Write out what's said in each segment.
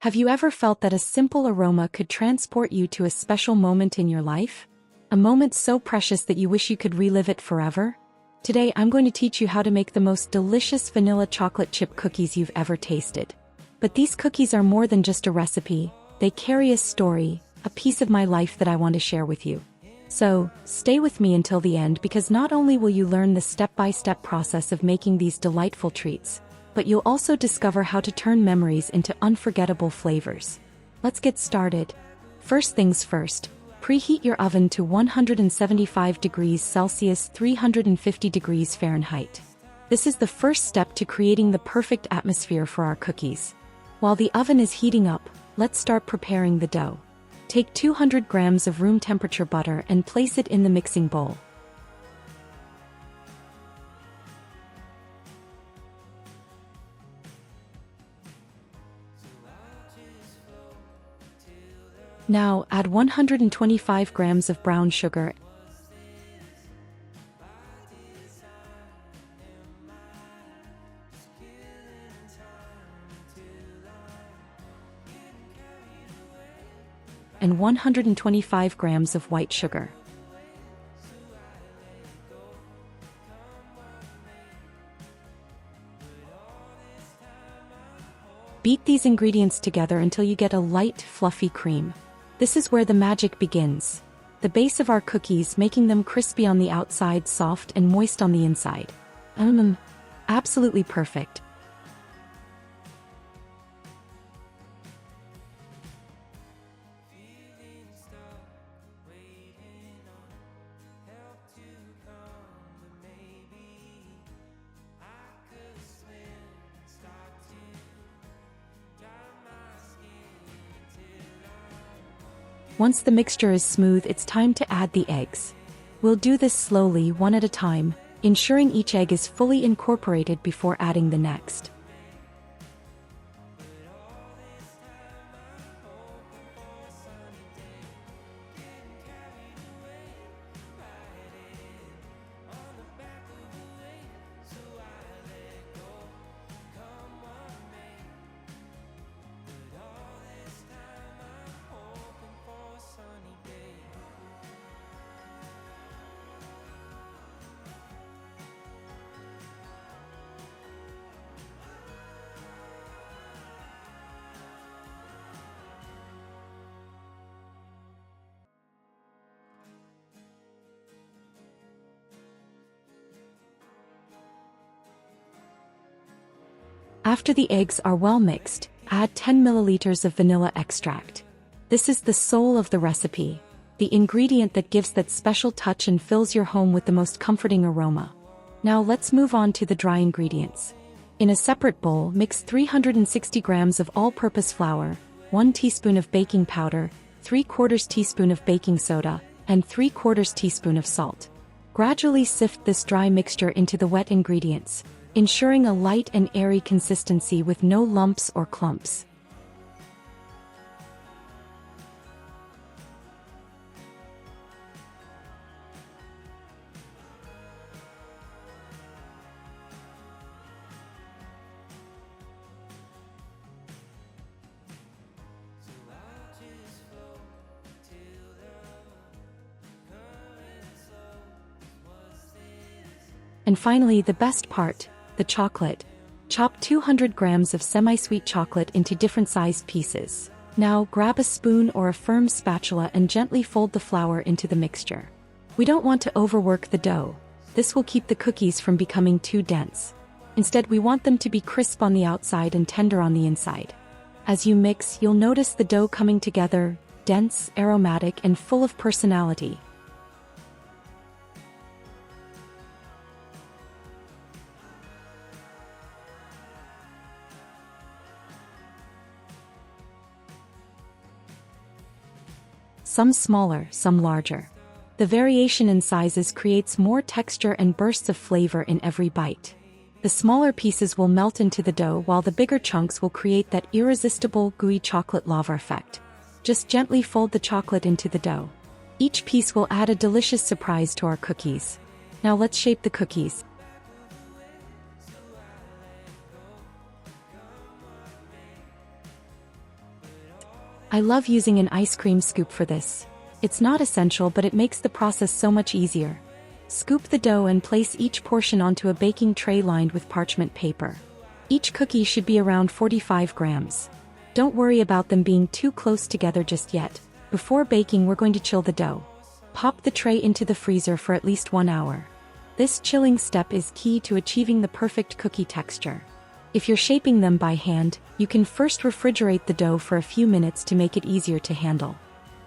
Have you ever felt that a simple aroma could transport you to a special moment in your life? A moment so precious that you wish you could relive it forever? Today I'm going to teach you how to make the most delicious vanilla chocolate chip cookies you've ever tasted. But these cookies are more than just a recipe, they carry a story, a piece of my life that I want to share with you. So, stay with me until the end because not only will you learn the step-by-step process of making these delightful treats, but you'll also discover how to turn memories into unforgettable flavors. Let's get started. First things first, preheat your oven to 175 degrees Celsius 350 degrees Fahrenheit. This is the first step to creating the perfect atmosphere for our cookies. While the oven is heating up, let's start preparing the dough. Take 200 grams of room temperature butter and place it in the mixing bowl. Now add 125 grams of brown sugar and 125 grams of white sugar. Beat these ingredients together until you get a light, fluffy cream. This is where the magic begins. The base of our cookies, making them crispy on the outside, soft and moist on the inside. Absolutely perfect. Once the mixture is smooth, it's time to add the eggs. We'll do this slowly, one at a time, ensuring each egg is fully incorporated before adding the next. After the eggs are well mixed, add 10 milliliters of vanilla extract. This is the soul of the recipe, the ingredient that gives that special touch and fills your home with the most comforting aroma. Now let's move on to the dry ingredients. In a separate bowl, mix 360 grams of all-purpose flour, 1 teaspoon of baking powder, 3/4 teaspoon of baking soda, and 3/4 teaspoon of salt. Gradually sift this dry mixture into the wet ingredients, ensuring a light and airy consistency with no lumps or clumps. And finally, the best part, the chocolate. Chop 200 grams of semi-sweet chocolate into different sized pieces. Now grab a spoon or a firm spatula and gently fold the flour into the mixture. We don't want to overwork the dough. This will keep the cookies from becoming too dense. Instead, we want them to be crisp on the outside and tender on the inside. As you mix, you'll notice the dough coming together, dense, aromatic, and full of personality. Some smaller, some larger. The variation in sizes creates more texture and bursts of flavor in every bite. The smaller pieces will melt into the dough while the bigger chunks will create that irresistible, gooey chocolate lava effect. Just gently fold the chocolate into the dough. Each piece will add a delicious surprise to our cookies. Now let's shape the cookies. I love using an ice cream scoop for this. It's not essential, but it makes the process so much easier. Scoop the dough and place each portion onto a baking tray lined with parchment paper. Each cookie should be around 45 grams. Don't worry about them being too close together just yet. Before baking, we're going to chill the dough. Pop the tray into the freezer for at least 1 hour. This chilling step is key to achieving the perfect cookie texture. If you're shaping them by hand, you can first refrigerate the dough for a few minutes to make it easier to handle.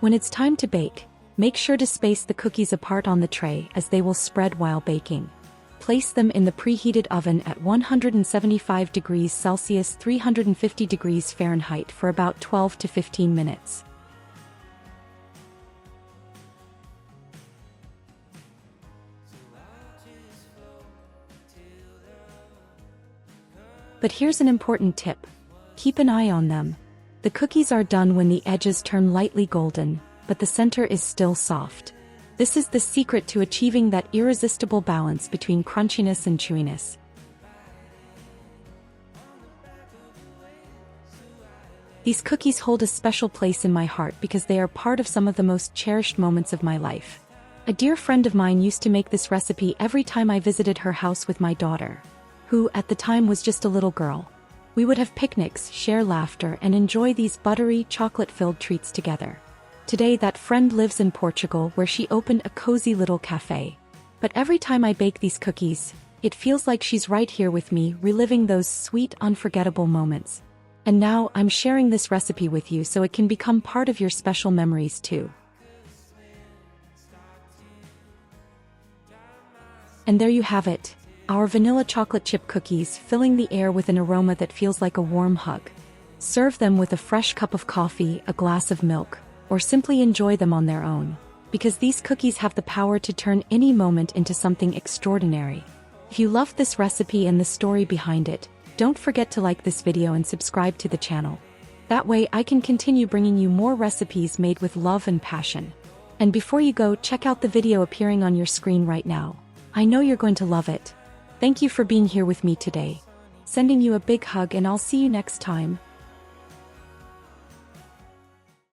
When it's time to bake, make sure to space the cookies apart on the tray as they will spread while baking. Place them in the preheated oven at 175 degrees Celsius 350 degrees Fahrenheit for about 12 to 15 minutes. But here's an important tip. Keep an eye on them. The cookies are done when the edges turn lightly golden, but the center is still soft. This is the secret to achieving that irresistible balance between crunchiness and chewiness. These cookies hold a special place in my heart because they are part of some of the most cherished moments of my life. A dear friend of mine used to make this recipe every time I visited her house with my daughter, who at the time was just a little girl. We would have picnics, share laughter, and enjoy these buttery, chocolate-filled treats together. Today that friend lives in Portugal, where she opened a cozy little cafe. But every time I bake these cookies, it feels like she's right here with me, reliving those sweet, unforgettable moments. And now I'm sharing this recipe with you so it can become part of your special memories too. And there you have it, our vanilla chocolate chip cookies, filling the air with an aroma that feels like a warm hug. Serve them with a fresh cup of coffee, a glass of milk, or simply enjoy them on their own, because these cookies have the power to turn any moment into something extraordinary. If you loved this recipe and the story behind it, don't forget to like this video and subscribe to the channel. That way I can continue bringing you more recipes made with love and passion. And before you go, check out the video appearing on your screen right now. I know you're going to love it. Thank you for being here with me today. Sending you a big hug, and I'll see you next time.